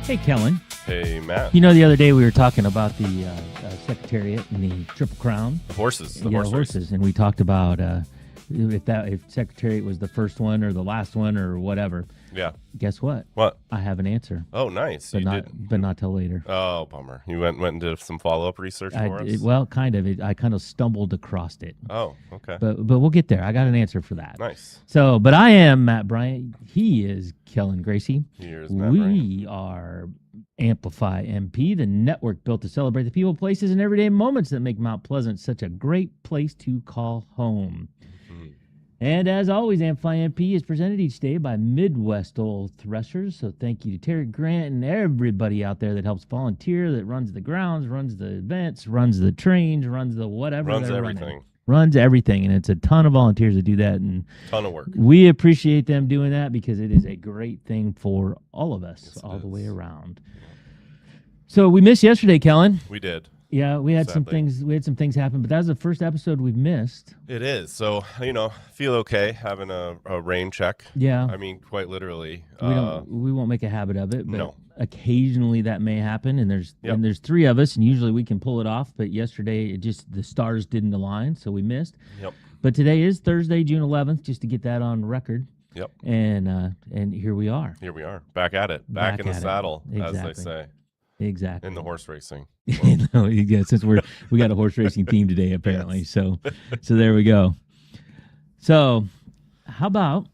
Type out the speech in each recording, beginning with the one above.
Hey, Kellen. Hey, Matt. You know, the other day we were talking about the Secretariat and the Triple Crown. The horses. The horses. And we talked about if Secretariat was the first one or the last one or whatever. Yeah. Guess what? What? I have an answer. Oh, nice. But not till later. Oh, bummer. You went and did some follow-up research for us? Well, kind of. I kind of stumbled across it. Oh, okay. But we'll get there. I got an answer for that. Nice. So, but I am Matt Bryant. He is Kellen Gracie. Here's Matt Bryant. We are Amplify MP, the network built to celebrate the people, places, and everyday moments that make Mount Pleasant such a great place to call home. Mm-hmm. And as always, Amplify MP is presented each day by Midwest Old Threshers. So thank you to Terry Grant and everybody out there that helps volunteer, that runs the grounds, runs the events, runs the trains, runs the whatever. Runs everything. Runs everything. And it's a ton of volunteers that do that. And ton of work. We appreciate them doing that because it is a great thing for all of us, all the way around. So we missed yesterday, Kellen. We did. Yeah, we had some things. We had some things happen, but that was the first episode we've missed. It is. So feel okay having a rain check. Yeah. I mean, quite literally. We won't make a habit of it, but no. Occasionally that may happen, and there's three of us, and usually we can pull it off. But yesterday, the stars didn't align, so we missed. Yep. But today is Thursday, June 11th, just to get that on record. Yep. And here we are. Here we are, back at it, back in the saddle, as they say. Exactly. In the horse racing. Yeah, since we got a horse racing team today, apparently. Yes. So there we go. So how about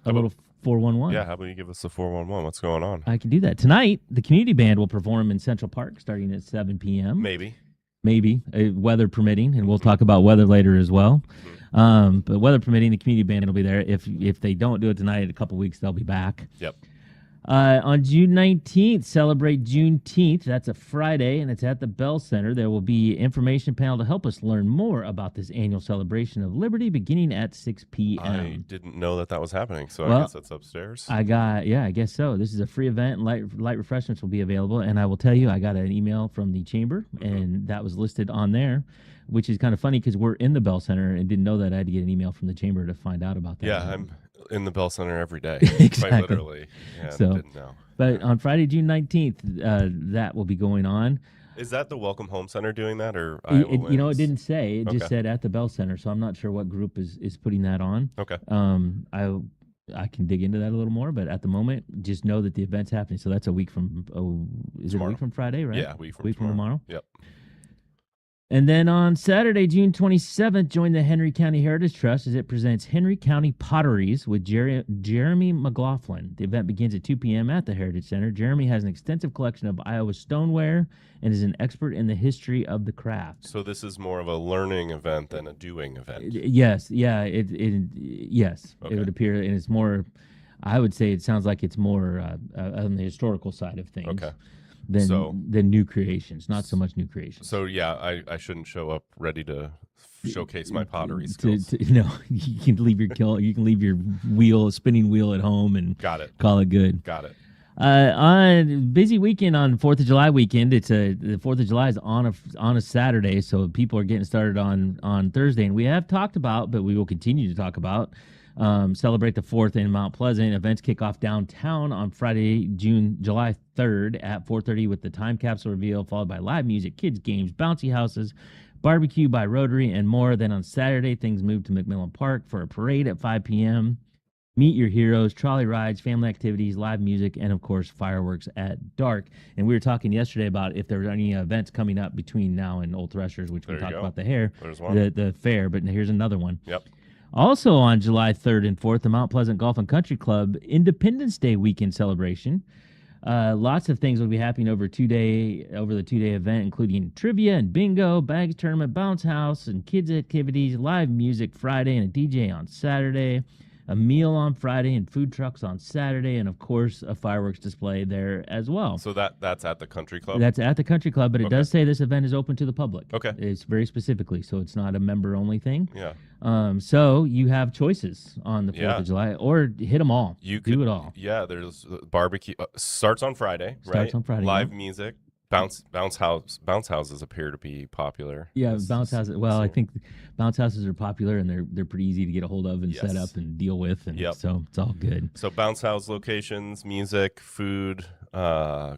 a little 411? Yeah, how about you give us the 411? What's going on? I can do that. Tonight, the community band will perform in Central Park starting at 7 p.m. Maybe, weather permitting, and we'll talk about weather later as well. Mm-hmm. But weather permitting, the community band will be there. If they don't do it tonight, in a couple weeks, they'll be back. Yep. On June 19th, celebrate Juneteenth. That's a Friday, and it's at the Bell Center. There will be information panel to help us learn more about this annual celebration of liberty beginning at 6 p.m. I didn't know that was happening, so I guess that's upstairs. I guess so. This is a free event. Light refreshments will be available, and I will tell you, I got an email from the chamber, and that was listed on there, which is kind of funny because we're in the Bell Center and didn't know that. I had to get an email from the chamber to find out about that. Yeah, I'm in the Bell Center every day, exactly. Quite literally. Yeah, so, didn't know. But on Friday, June 19th, that will be going on. Is that the Welcome Home Center doing that, or it didn't say. It just said at the Bell Center, so I'm not sure what group is putting that on. Okay. I can dig into that a little more, but at the moment, just know that the event's happening. So that's a week from. Is it a week from Friday, right? Yeah, a week from tomorrow. Yep. And then on Saturday, June 27th, join the Henry County Heritage Trust as it presents Henry County Potteries with Jeremy McLaughlin. The event begins at 2 p.m. at the Heritage Center. Jeremy has an extensive collection of Iowa stoneware and is an expert in the history of the craft. So this is more of a learning event than a doing event. Yes. Yeah. Yes. Okay. It would appear, and it's more, I would say it sounds like it's more on the historical side of things. Okay. Than new creations, not so much new creations. So yeah, I shouldn't show up ready to showcase my pottery skills. You can leave your spinning wheel at home and call it good. Got it. On busy weekend on 4th of July weekend, the 4th of July is on a Saturday, so people are getting started on Thursday, and we have talked about, but we will continue to talk about. Celebrate the 4th in Mount Pleasant. Events kick off downtown on Friday, July 3rd at 4:30 with the time capsule reveal, followed by live music, kids games, bouncy houses, barbecue by Rotary, and more. Then on Saturday, things move to McMillan Park for a parade at 5 p.m. Meet your heroes, trolley rides, family activities, live music, and of course fireworks at dark. And we were talking yesterday about if there were any events coming up between now and Old Threshers, which we talked about the fair, but here's another one. Yep. Also on July 3rd and 4th, the Mount Pleasant Golf and Country Club Independence Day weekend celebration. Lots of things will be happening over the 2-day event, including trivia and bingo, bags tournament, bounce house, and kids activities, live music Friday, and a DJ on Saturday. A meal on Friday and food trucks on Saturday, and of course a fireworks display there as well. So that's at the country club? That's at the country club, but it does say this event is open to the public. Okay. It's very specifically, so it's not a member-only thing. Yeah. So you have choices on the 4th of July, or hit them all. Do it all. Yeah, there's barbecue. Starts on Friday, right? Starts on Friday. Live music, bounce houses appear to be popular. Yeah, this- bounce this- houses. Well, this I year. think bounce houses are popular and they're pretty easy to get a hold of and set Yes. up and deal with, and Yep. so it's all good. So bounce house locations, music, food,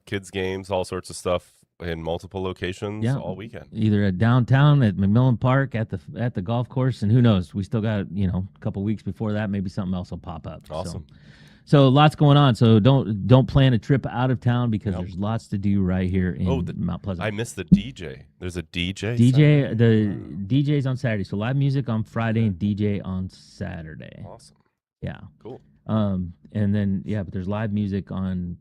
kids games, all sorts of stuff in multiple locations Yeah. all weekend. Either at downtown, at McMillan Park, at the golf course, and who knows? We still got a couple weeks before that. Maybe something else will pop up. Awesome. So lots going on. So don't plan a trip out of town because Nope. there's lots to do right here in Mount Pleasant. I missed the DJ. There's a DJ. DJ, Saturday? the DJ's on Saturday. So live music on Friday and DJ on Saturday. Awesome. Yeah. Cool. And then but there's live music on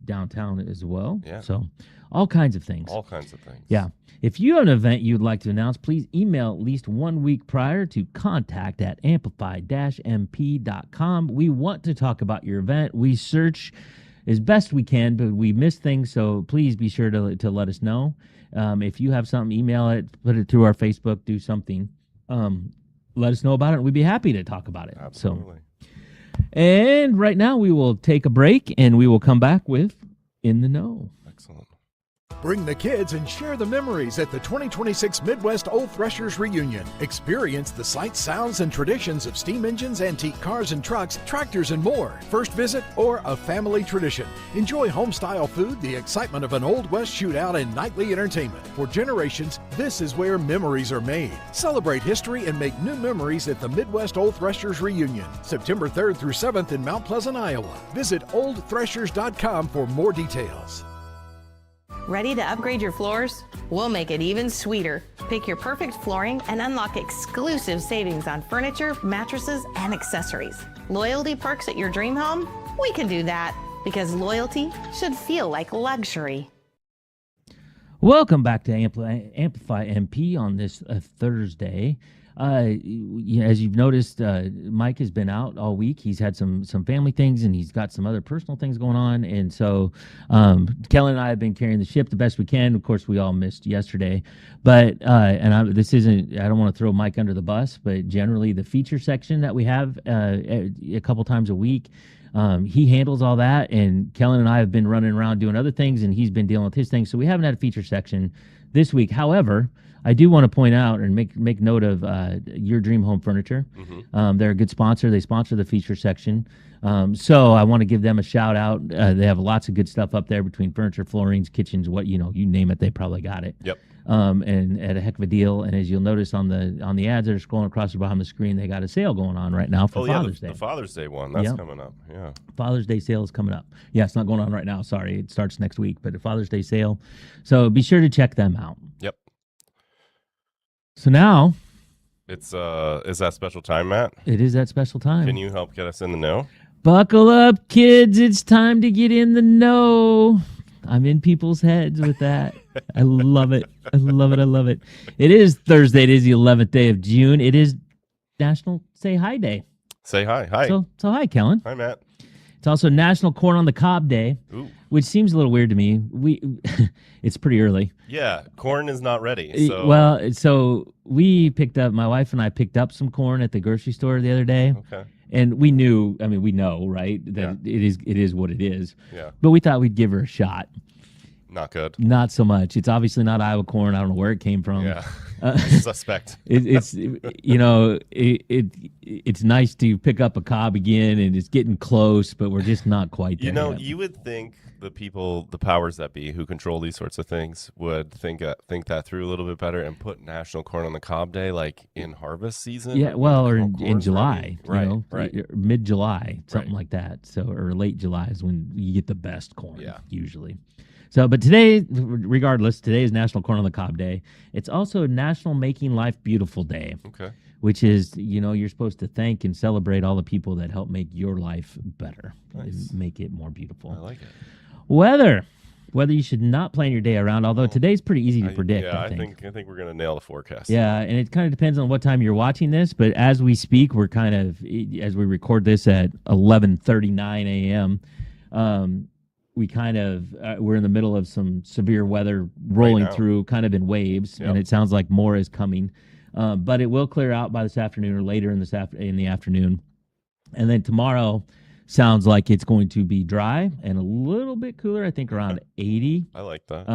downtown as well. Yeah. So all kinds of things. All kinds of things. Yeah. If you have an event you'd like to announce, please email at least 1 week prior to contact@amplify-mp.com. We want to talk about your event. We search as best we can, but we miss things, so please be sure to let us know. If you have something, email it, put it through our Facebook, do something. Let us know about it, and we'd be happy to talk about it. Absolutely. And right now we will take a break, and we will come back with In the Know. Excellent. Bring the kids and share the memories at the 2026 Midwest Old Threshers Reunion. Experience the sights, sounds, and traditions of steam engines, antique cars and trucks, tractors, and more. First visit or a family tradition. Enjoy home-style food, the excitement of an Old West shootout, and nightly entertainment. For generations, this is where memories are made. Celebrate history and make new memories at the Midwest Old Threshers Reunion, September 3rd through 7th in Mount Pleasant, Iowa. Visit oldthreshers.com for more details. Ready to upgrade your floors? We'll make it even sweeter. Pick your perfect flooring and unlock exclusive savings on furniture, mattresses, and accessories. Loyalty perks at your dream home? We can do that because loyalty should feel like luxury. Welcome back to Amplify MP on this Thursday. As you've noticed, Mike has been out all week. He's had some family things, and he's got some other personal things going on. And so Kellen and I have been carrying the ship the best we can. Of course, we all missed yesterday. But, I don't want to throw Mike under the bus, but generally the feature section that we have a couple times a week, he handles all that. And Kellen and I have been running around doing other things, and he's been dealing with his things. So we haven't had a feature section this week. However, I do want to point out and make note of Your Dream Home Furniture. Mm-hmm. They're a good sponsor. They sponsor the feature section. So I want to give them a shout out. They have lots of good stuff up there between furniture, floorings, kitchens, you name it, they probably got it. Yep. And at a heck of a deal. And as you'll notice on the ads that are scrolling across the bottom of the screen, they got a sale going on right now for Father's Day. The Father's Day one. That's Yep. coming up. Yeah. Father's Day sale is coming up. Yeah, it's not going on right now. Sorry, it starts next week, but a Father's Day sale. So be sure to check them out. Yep. So now It's is that special time, Matt? it is that special time. Can you help get us in the know? Buckle up, kids. It's time to get in the know. I'm in people's heads with that. I love it. I love it. I love it. It is Thursday. It is the 11th day of June. It is National Say Hi Day. Say hi. Hi. So hi, Kellen. Hi, Matt. It's also National Corn on the Cob Day, Ooh. which seems a little weird to me. It's pretty early. Yeah, corn is not ready. So So we picked up, my wife and I picked up some corn at the grocery store the other day. okay. And we knew, we know, right, that it is what it is. Yeah. But we thought we'd give her a shot. Not good. Not so much. It's obviously not Iowa corn. I don't know where it came from. Yeah. Suspect. It's it's nice to pick up a cob again, and it's getting close, but we're just not quite there. Yet. You would think the powers that be who control these sorts of things would think that through a little bit better and put National Corn on the Cob Day like in harvest season. Yeah, well, or in corn's July, ready. Right. mid-July, something Right. like that. So, or late July is when you get the best corn. Yeah. Usually. So, but today, regardless, today is National Corn on the Cob Day. It's also National Making Life Beautiful Day. Okay. Which is, you're supposed to thank and celebrate all the people that help make your life better, Nice. and make it more beautiful. I like it. Weather you should not plan your day around, although today's pretty easy to predict. Yeah, I think we're gonna nail the forecast. Yeah, and it kind of depends on what time you're watching this, but as we speak, we're kind of, as we record this at 11:39 a.m., we kind of, we're in the middle of some severe weather rolling now. through kind of in waves, Yep. and it sounds like more is coming. But it will clear out by this afternoon or later in the afternoon. And then tomorrow, Sounds like it's going to be dry and a little bit cooler. I think around 80. I like that.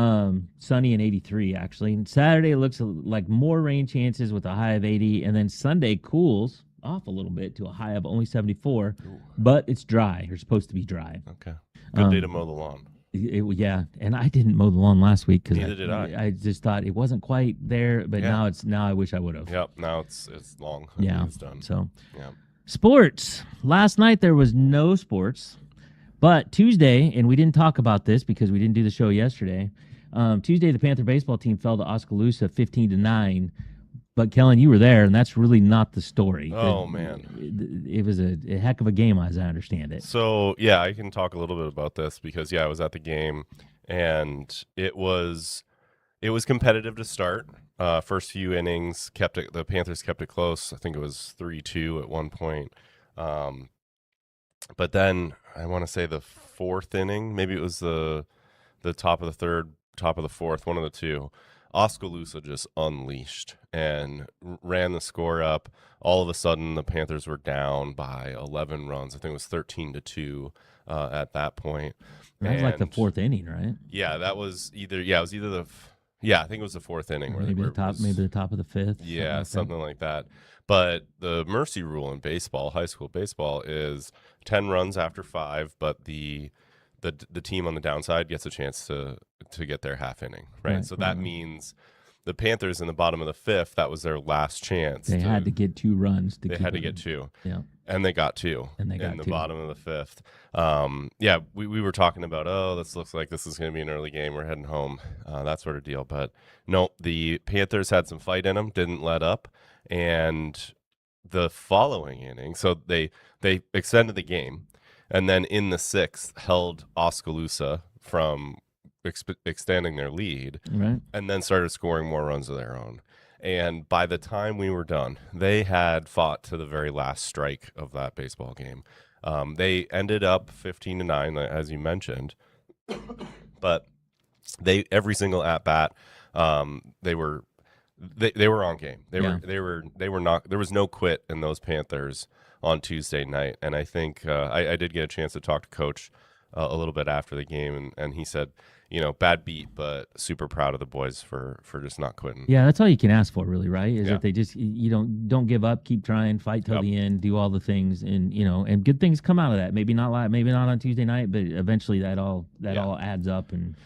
Sunny and 83 actually. And Saturday looks like more rain chances with a high of 80, and then Sunday cools off a little bit to a high of only 74. Ooh. But it's dry. You're supposed to be dry. Okay. Good day to mow the lawn. Yeah, and I didn't mow the lawn last week because Neither did I. I just thought it wasn't quite there, but now I wish I would have. Yep. Now it's long. Yeah. It's done. So. Yeah. Sports. Last night there was no sports, but Tuesday, and we didn't talk about this because we didn't do the show yesterday. Tuesday, the Panther baseball team fell to Oskaloosa 15-9. But Kellen, you were there, and that's really not the story. Oh man, it was a heck of a game, as I understand it. So yeah, I can talk a little bit about this because I was at the game, and it was competitive to start. First few innings, the Panthers kept it close. I think it was 3-2 at one point. But then I want to say the fourth inning, maybe it was the top of the third, top of the fourth, one of the two. Oskaloosa just unleashed and ran the score up. All of a sudden, the Panthers were down by 11 runs. I think it was 13-2 at that point. That was like the fourth inning, right? Yeah, that was either. Yeah, it was either I think it was the fourth inning. Maybe the top of the fifth. Yeah, something like that. But the mercy rule in baseball, high school baseball, is 10 runs after 5, but the team on the downside gets a chance to get their half inning, right? So that means the Panthers in the bottom of the fifth, that was their last chance. They had to get 2 runs. They had to get 2. Yeah. And they got 2 in the bottom of the fifth. We were talking about, this looks like this is going to be an early game. We're heading home, that sort of deal. But no, the Panthers had some fight in them, didn't let up. And the following inning, so they extended the game. And then in the 6th, held Oskaloosa from extending their lead, right, and then started scoring more runs of their own. And by the time we were done, they had fought to the very last strike of that baseball game. They ended up 15-9, as you mentioned, but every single at bat, they were on game. They were not. There was no quit in those Panthers on Tuesday night. And I think I did get a chance to talk to Coach a little bit after the game, and he said, bad beat, but super proud of the boys for just not quitting. Yeah, that's all you can ask for, really, right? Is that they just don't give up, keep trying, fight till the end, do all the things, and and good things come out of that. Maybe not on Tuesday night, but eventually that all adds up, and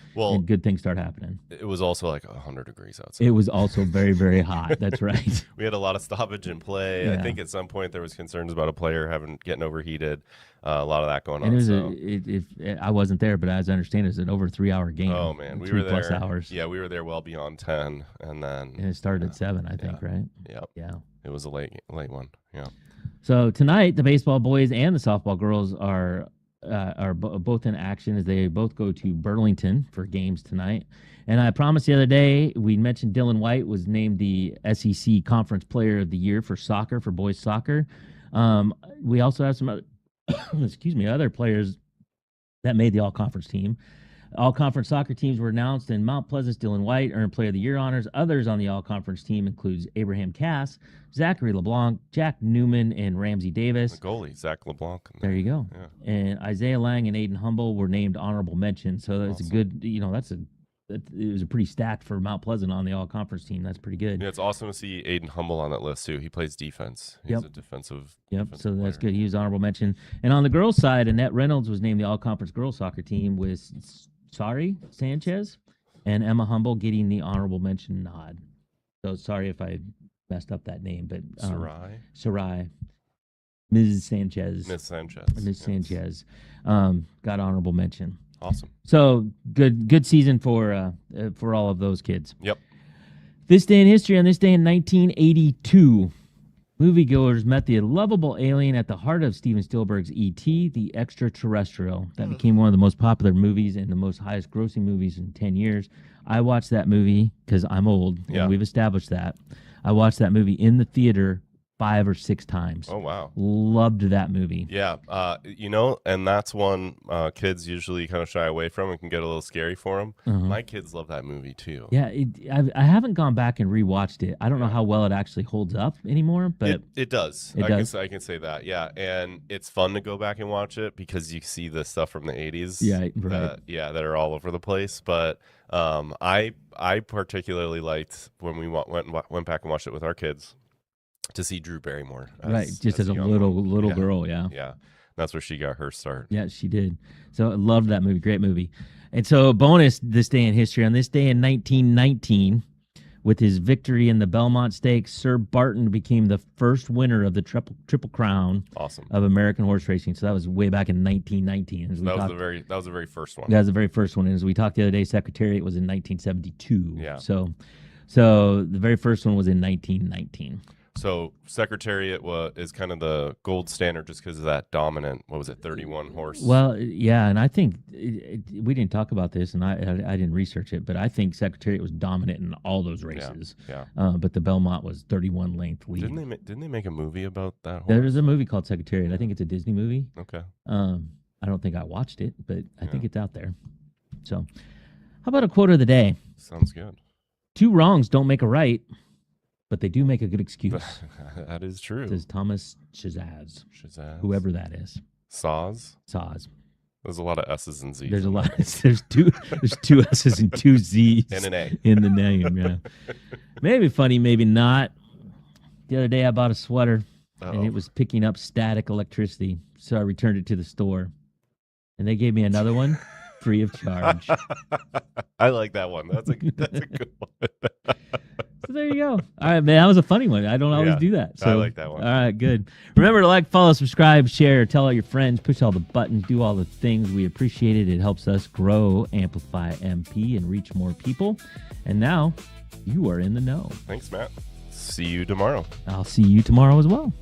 good things start happening. It was also like 100 degrees outside. It was also very, very hot. That's right. We had a lot of stoppage in play. Yeah. I think at some point there was concerns about a player getting overheated. A lot of that going on. And I wasn't there, but as I understand, it's an over 3-hour game. Oh man, we were there. 3+ hours. Yeah, we were there well beyond 10, and it started at 7, I think, right? Yep. Yeah. It was a late one. Yeah. So tonight, the baseball boys and the softball girls are both in action as they both go to Burlington for games tonight. And I promised the other day, we mentioned Dylan White was named the SEC Conference Player of the Year for soccer, for boys soccer. We also have some other other players that made the all-conference team. All-conference soccer teams were announced, and Mount Pleasant's Dylan White earned Player of the Year honors. Others on the all-conference team includes Abraham Cass, Zachary LeBlanc, Jack Newman, and Ramsey Davis. The goalie, Zach LeBlanc. There you go. Yeah. And Isaiah Lang and Aiden Humble were named honorable mention. So that's a good, it was a pretty stacked for Mount Pleasant on the all-conference team. That's pretty good. Yeah, it's awesome to see Aiden Humble on that list, too. He plays defense. He's a defensive so that's player. good. He was honorable mention. And on the girls' side, Annette Reynolds was named the all-conference girls soccer team with Sari Sanchez and Emma Humble getting the honorable mention nod. So sorry if I messed up that name, but Sarai. Ms. Sanchez. Sanchez got honorable mention. Awesome. So good season for all of those kids. Yep. This day in history, on this day in 1982, moviegoers met the lovable alien at the heart of Steven Spielberg's E.T., the Extraterrestrial. That became one of the most popular movies and the most highest grossing movies in 10 years. I watched that movie because I'm old, and we've established that. I watched that movie in the theater 5 or 6 times. Oh, wow. Loved that movie. Yeah. And that's one kids usually kind of shy away from and can get a little scary for them. My kids love that movie too. Yeah, I haven't gone back and rewatched it. I don't know how well it actually holds up anymore, but it does. I can say that. Yeah, and it's fun to go back and watch it because you see the stuff from the 80s. Yeah, right. That are all over the place. But I particularly liked when we went back and watched it with our kids to see Drew Barrymore. Just as a little girl. Yeah. Yeah. That's where she got her start. Yeah, she did. So I loved that movie. Great movie. And so bonus this day in history. On this day in 1919, with his victory in the Belmont Stakes, Sir Barton became the first winner of the Triple Crown of American horse racing. So that was way back in 1919. That was the very first one. That was the very first one. And as we talked the other day, Secretariat was in 1972. Yeah. So the very first one was in 1919. So Secretariat is kind of the gold standard just because of that dominant, 31 horse? Well, yeah, and I think we didn't talk about this, and I didn't research it, but I think Secretariat was dominant in all those races. Yeah. But the Belmont was 31 length lead. Didn't they make a movie about that horse? There's a movie called Secretariat. I think it's a Disney movie. Okay. I don't think I watched it, but I think it's out there. So, how about a quote of the day? Sounds good. 2 wrongs don't make a right, but they do make a good excuse. That is true. Says Thomas Shazaz. Whoever that is. Saz. There's a lot of S's and Z's. There's a lot. There's two S's and 2 Z's. And an A. In the name, yeah. Maybe funny, maybe not. The other day I bought a sweater, and it was picking up static electricity, so I returned it to the store. And they gave me another one free of charge. I like that one. That's a good one. So there you go. All right, man. That was a funny one. I don't always do that. So, I like that one. All right, good. Remember to like, follow, subscribe, share, tell all your friends, push all the buttons, do all the things. We appreciate it. It helps us grow Amplify MP and reach more people. And now you are in the know. Thanks, Matt. See you tomorrow. I'll see you tomorrow as well.